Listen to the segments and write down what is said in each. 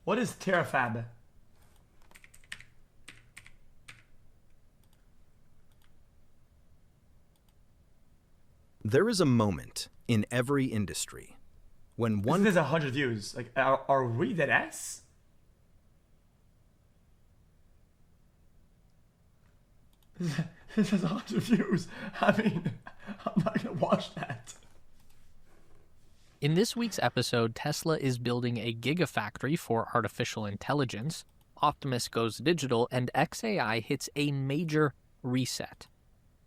What is TeraFab? There is a moment in every industry when one... This has 100 views. Like, are we dead ass? This has 100 views. I mean, I'm not gonna watch that. In this week's episode, Tesla is building a gigafactory for artificial intelligence, Optimus goes digital, and xAI hits a major reset.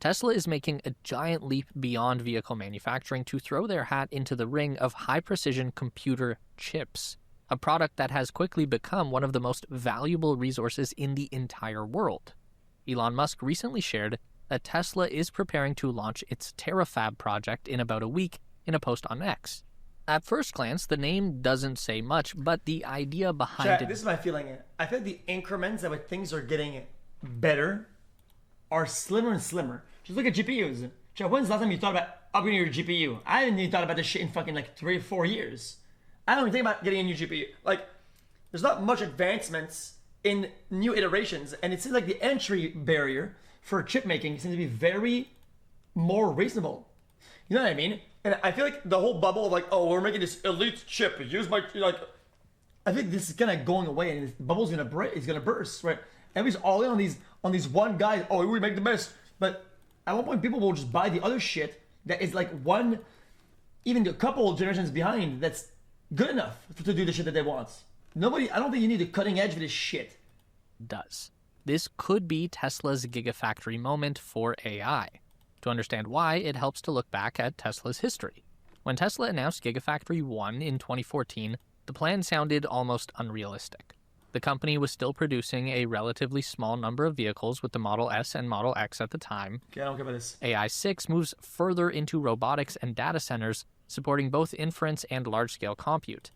Tesla is making a giant leap beyond vehicle manufacturing to throw their hat into the ring of high-precision computer chips, a product that has quickly become one of the most valuable resources in the entire world. Elon Musk recently shared that Tesla is preparing to launch its TeraFab project in about a week in a post on X. At first glance, the name doesn't say much, but the idea behind it... This is my feeling. I feel like the increments that when things are getting better are slimmer and slimmer. Just look at GPUs. Chat, when's the last time you thought about upgrading your GPU? I haven't even thought about this shit in fucking like 3 or 4 years. I don't even think about getting a new GPU. Like, there's not much advancements in new iterations, and it seems like the entry barrier for chip making seems to be very more reasonable. You know what I mean? And I feel like the whole bubble of like, oh, we're making this elite chip. Use my like. I think this is kind of going away, and this bubble's gonna break. It's gonna burst, right? Everybody's all in on these one guy. Oh, we make the best. But at one point, people will just buy the other shit that is like one, even a couple generations behind. That's good enough to do the shit that they want. Nobody. I don't think you need the cutting edge for this shit. Does. This could be Tesla's gigafactory moment for AI. To understand why, it helps to look back at Tesla's history. When Tesla announced Gigafactory 1 in 2014, the plan sounded almost unrealistic. The company was still producing a relatively small number of vehicles with the Model S and Model X at the time. Okay, I don't care about this. AI 6 moves further into robotics and data centers, supporting both inference and large-scale compute.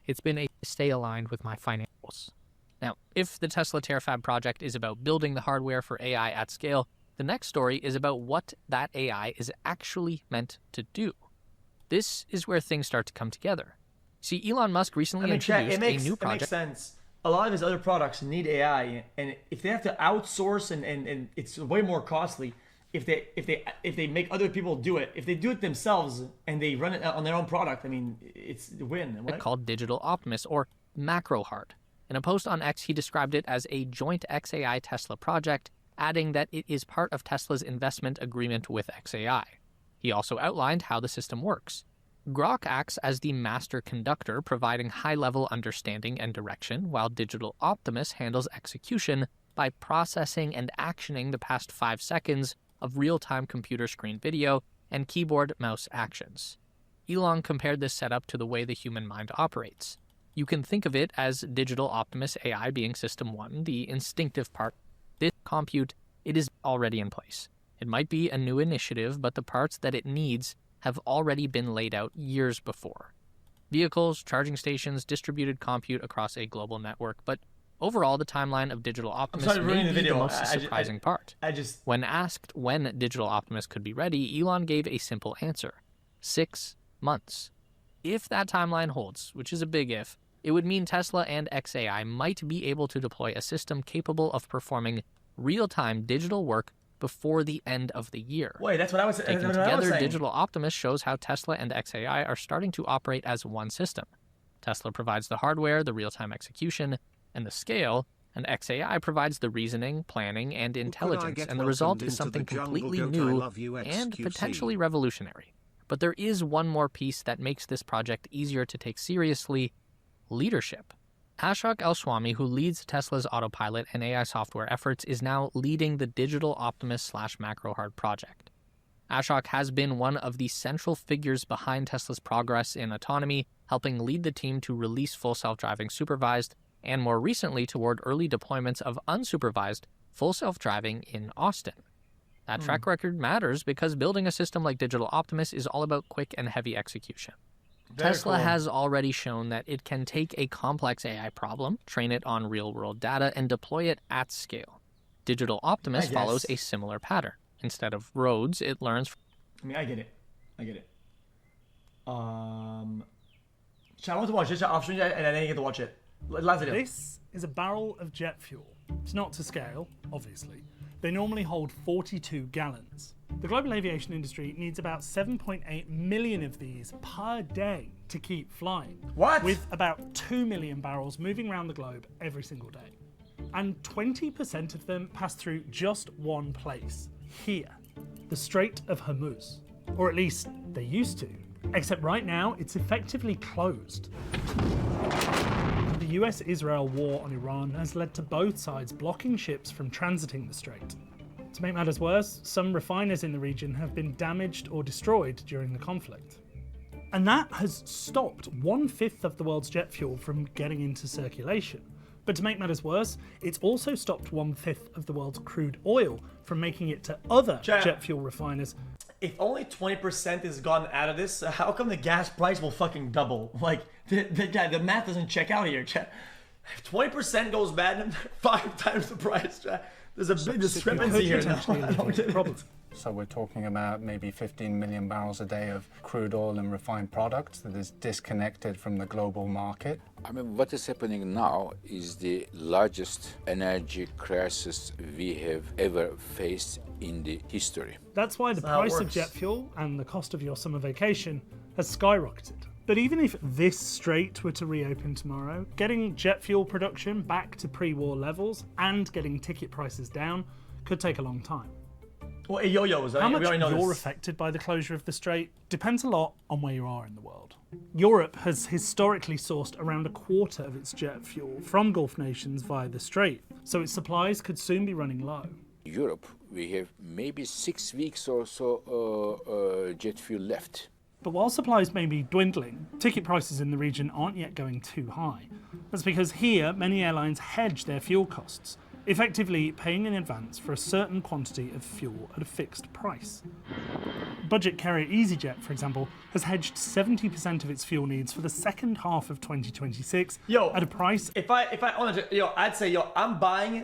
It's been a stay aligned with my financials. Now, if the Tesla TeraFab project is about building the hardware for AI at scale, the next story is about what that AI is actually meant to do. This is where things start to come together. See, Elon Musk recently introduced a new project. It makes sense. A lot of his other products need AI, and if they have to outsource and it's way more costly, if they make other people do it, if they do it themselves and they run it on their own product, I mean, it's a win. Right? Called Digital Optimus, or MacroHeart. In a post on X, he described it as a joint xAI Tesla project, adding that it is part of Tesla's investment agreement with xAI. He also outlined how the system works. Grok acts as the master conductor, providing high-level understanding and direction, while Digital Optimus handles execution by processing and actioning the past 5 seconds of real-time computer screen video and keyboard-mouse actions. Elon compared this setup to the way the human mind operates. You can think of it as Digital Optimus AI being System 1, the instinctive part. This compute, it is already in place. It might be a new initiative, but the parts that it needs have already been laid out years before. Vehicles, charging stations, distributed compute across a global network, but overall the timeline of Digital Optimus may be the most surprising part. When asked when Digital Optimus could be ready, Elon gave a simple answer: 6 months. If that timeline holds, which is a big if, it would mean Tesla and xAI might be able to deploy a system capable of performing real-time digital work before the end of the year. Wait, that's what I was saying. Taken together, Digital Optimus shows how Tesla and xAI are starting to operate as one system. Tesla provides the hardware, the real-time execution, and the scale, and xAI provides the reasoning, planning, and intelligence, and the result is something completely new and potentially revolutionary. But there is one more piece that makes this project easier to take seriously: leadership. Ashok Elswamy, who leads Tesla's autopilot and AI software efforts, is now leading the Digital Optimus/MacroHeart project. Ashok has been one of the central figures behind Tesla's progress in autonomy, helping lead the team to release full self-driving supervised, and more recently toward early deployments of unsupervised full self-driving in Austin. That track record matters because building a system like Digital Optimus is all about quick and heavy execution. Tesla has already shown that it can take a complex AI problem, train it on real-world data, and deploy it at scale. Digital Optimus follows a similar pattern. Instead of roads, it learns... I mean, I get it. I want to watch this option and I didn't get to watch it. Lazarus. This is a barrel of jet fuel. It's not to scale, obviously. They normally hold 42 gallons. The global aviation industry needs about 7.8 million of these per day to keep flying. What? With about 2 million barrels moving around the globe every single day. And 20% of them pass through just one place, here, the Strait of Hormuz. Or at least they used to. Except right now, it's effectively closed. The US-Israel war on Iran has led to both sides blocking ships from transiting the strait. To make matters worse, some refiners in the region have been damaged or destroyed during the conflict. And that has stopped 1/5 of the world's jet fuel from getting into circulation. But to make matters worse, it's also stopped 1/5 of the world's crude oil from making it to other jet fuel refiners. If only 20% is gone out of this, how come the gas price will fucking double? Like, the math doesn't check out here. If 20% goes bad, 5 times the price. There's a big discrepancy here. So we're talking about maybe 15 million barrels a day of crude oil and refined products that is disconnected from the global market. I mean, what is happening now is the largest energy crisis we have ever faced in the history. That's why the price of jet fuel and the cost of your summer vacation has skyrocketed. But even if this strait were to reopen tomorrow, getting jet fuel production back to pre-war levels and getting ticket prices down could take a long time. Well, yo-yos. How much you're affected by the closure of the strait depends a lot on where you are in the world. Europe has historically sourced around 1/4 of its jet fuel from Gulf nations via the strait, so its supplies could soon be running low. Europe, we have maybe 6 weeks or so jet fuel left. But while supplies may be dwindling, ticket prices in the region aren't yet going too high. That's because here, many airlines hedge their fuel costs, effectively paying in advance for a certain quantity of fuel at a fixed price. Budget carrier EasyJet, for example, has hedged 70% of its fuel needs for the second half of 2026 at a price. If I wanted to, I'd say, I'm buying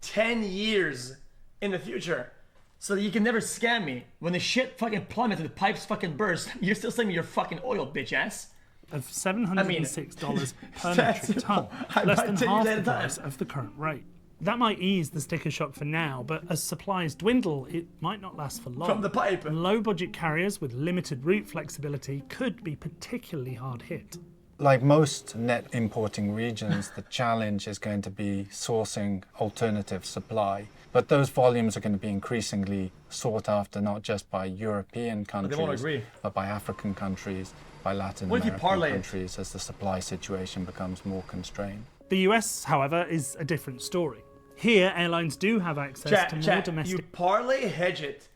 10 years in the future. So that you can never scam me. When the shit fucking plummets and the pipes fucking burst, you're still selling me your fucking oil, bitch ass. Of $706 per metric ton, less than half the price of the current rate. That might ease the sticker shock for now, but as supplies dwindle, it might not last for long. From the pipe. Low-budget carriers with limited route flexibility could be particularly hard hit. Like most net importing regions, the challenge is going to be sourcing alternative supply. But those volumes are going to be increasingly sought after, not just by European countries, but by African countries, by Latin American countries, as the supply situation becomes more constrained. The US, however, is a different story. Here, airlines do have access to more domestic... You parlay hedge it,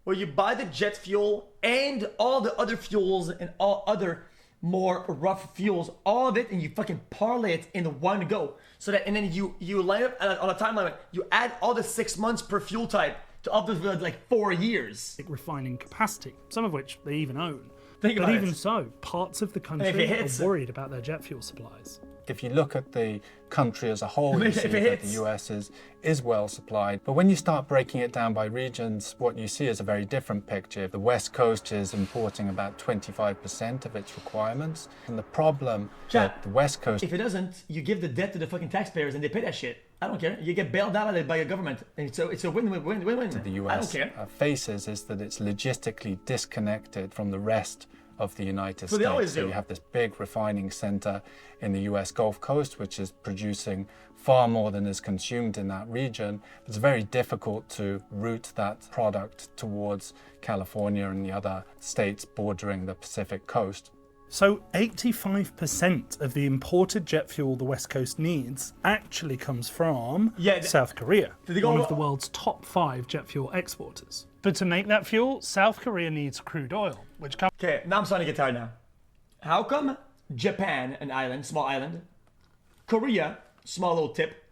where you buy the jet fuel and all the other fuels and all other more rough fuels, all of it, and you fucking parlay it in one go. So that, and then you line up on a timeline, you add all the 6 months per fuel type to up to like 4 years. Refining capacity, some of which they even own. But even so, parts of the country are worried about their jet fuel supplies. If you look at the country as a whole, you see that the US is well supplied. But when you start breaking it down by regions, what you see is a very different picture. The West Coast is importing about 25% of its requirements. And the problem that the West Coast... If it doesn't, you give the debt to the fucking taxpayers and they pay that shit. I don't care. You get bailed out of it by your government. And so it's a win-win. The US faces is that it's logistically disconnected from the rest of the United States. So you have this big refining center in the US Gulf Coast, which is producing far more than is consumed in that region. It's very difficult to route that product towards California and the other states bordering the Pacific coast. So 85% of the imported jet fuel the West Coast needs actually comes from South Korea, one of the world's top 5 jet fuel exporters. But to make that fuel, South Korea needs crude oil, which comes... Okay, now I'm starting to get tired now. How come Japan, an island, small island, Korea, small little tip,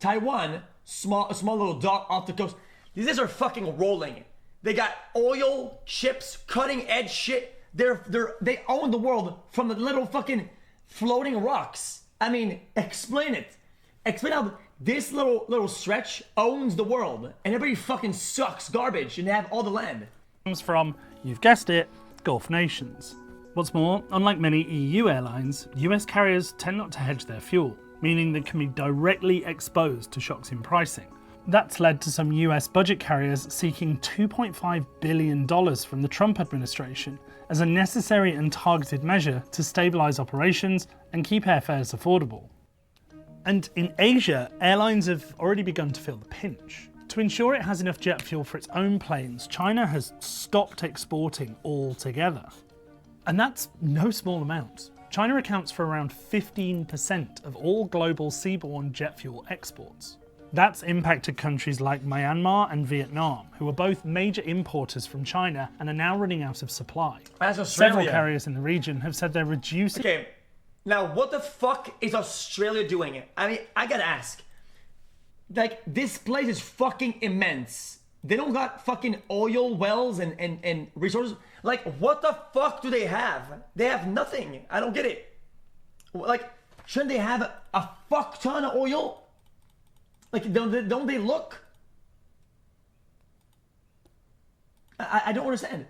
Taiwan, a small little dot off the coast, these guys are fucking rolling. They got oil, chips, cutting edge shit. They own the world from the little fucking floating rocks. I mean, explain it. Explain how this little stretch owns the world and everybody fucking sucks garbage and they have all the land. Comes from, you've guessed it, Gulf nations. What's more, unlike many EU airlines, US carriers tend not to hedge their fuel, meaning they can be directly exposed to shocks in pricing. That's led to some US budget carriers seeking $2.5 billion from the Trump administration as a necessary and targeted measure to stabilise operations and keep airfares affordable. And in Asia, airlines have already begun to feel the pinch. To ensure it has enough jet fuel for its own planes, China has stopped exporting altogether. And that's no small amount. China accounts for around 15% of all global seaborne jet fuel exports. That's impacted countries like Myanmar and Vietnam, who are both major importers from China and are now running out of supply. That's Australia. Several carriers in the region have said they're reducing... Okay, now what the fuck is Australia doing? I mean, I gotta ask. Like, this place is fucking immense. They don't got fucking oil wells and resources. Like, what the fuck do they have? They have nothing. I don't get it. Like, shouldn't they have a fuck ton of oil? Like, don't they look? I don't understand.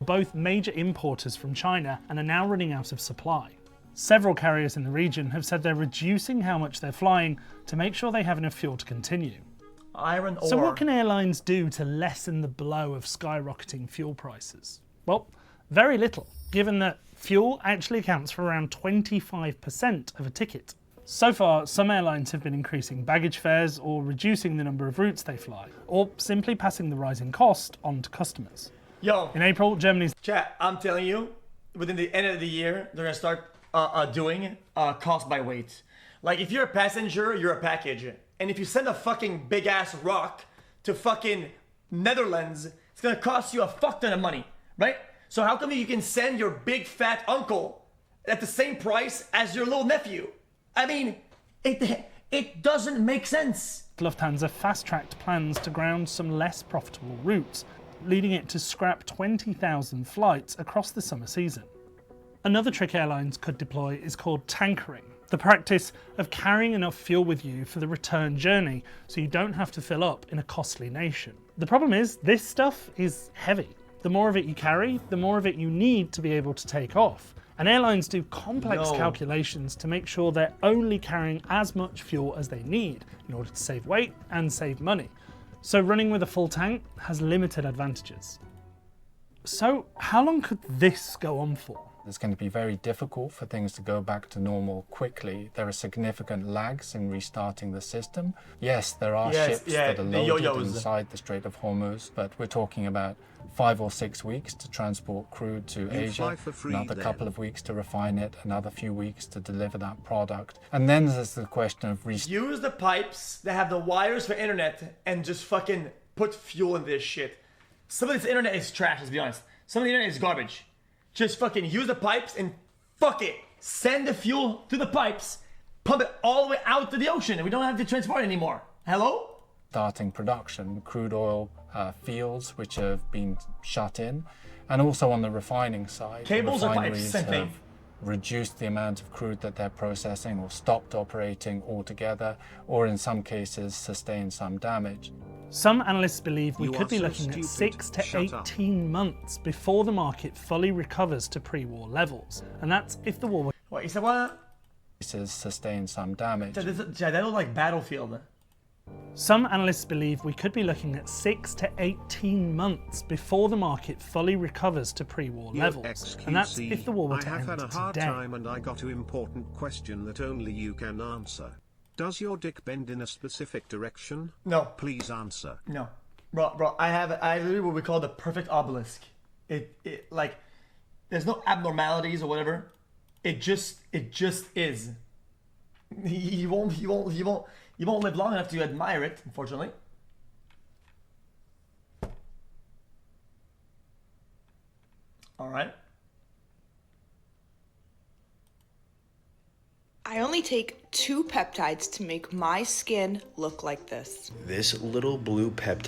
Both major importers from China and are now running out of supply. Several carriers in the region have said they're reducing how much they're flying to make sure they have enough fuel to continue. Iron ore. So what can airlines do to lessen the blow of skyrocketing fuel prices? Well, very little, given that fuel actually accounts for around 25% of a ticket. So far, some airlines have been increasing baggage fares or reducing the number of routes they fly, or simply passing the rising cost on to customers. Yo. In April, Germany's... Chat, I'm telling you, within the end of the year, they're gonna start doing cost by weight. Like, if you're a passenger, you're a package. And if you send a fucking big ass rock to fucking Netherlands, it's gonna cost you a fuck ton of money, right? So how come you can send your big fat uncle at the same price as your little nephew? I mean, it doesn't make sense. Lufthansa fast-tracked plans to ground some less profitable routes, leading it to scrap 20,000 flights across the summer season. Another trick airlines could deploy is called tankering, the practice of carrying enough fuel with you for the return journey so you don't have to fill up in a costly nation. The problem is, this stuff is heavy. The more of it you carry, the more of it you need to be able to take off. And airlines do complex calculations to make sure they're only carrying as much fuel as they need in order to save weight and save money. So running with a full tank has limited advantages. So how long could this go on for? It's going to be very difficult for things to go back to normal quickly. There are significant lags in restarting the system. Yes, there are ships that are loaded inside the Strait of Hormuz, but we're talking about 5 or 6 weeks to transport crude to Asia, another couple of weeks to refine it, another few weeks to deliver that product. And then there's the question of use the pipes that have the wires for internet and just fucking put fuel in this shit. Some of this internet is trash, let's be honest. Some of the internet is garbage. Just fucking use the pipes and fuck it. Send the fuel to the pipes, pump it all the way out to the ocean, and we don't have to transport it anymore. Hello? Starting production, crude oil fields which have been shut in, and also on the refining side. Cables or pipes, same thing. Reduced the amount of crude that they're processing or stopped operating altogether, or in some cases sustained some damage. Some analysts believe we could be looking at 6 to 18 months before the market fully recovers to pre-war levels. And that's if the war... What, you said what? Sustained some damage. That looks like Battlefield. Some analysts believe we could be looking at 6 to 18 months before the market fully recovers to pre-war levels. xQc, and that's if the war were to I have end had a hard today. time and I got an important question that only you can answer. Does your dick bend in a specific direction? No. Please answer. No. Bro, I literally what we call the perfect obelisk. It like, there's no abnormalities or whatever. It just is. You won't live long enough to admire it, unfortunately. All right. I only take 2 peptides to make my skin look like this. This little blue peptide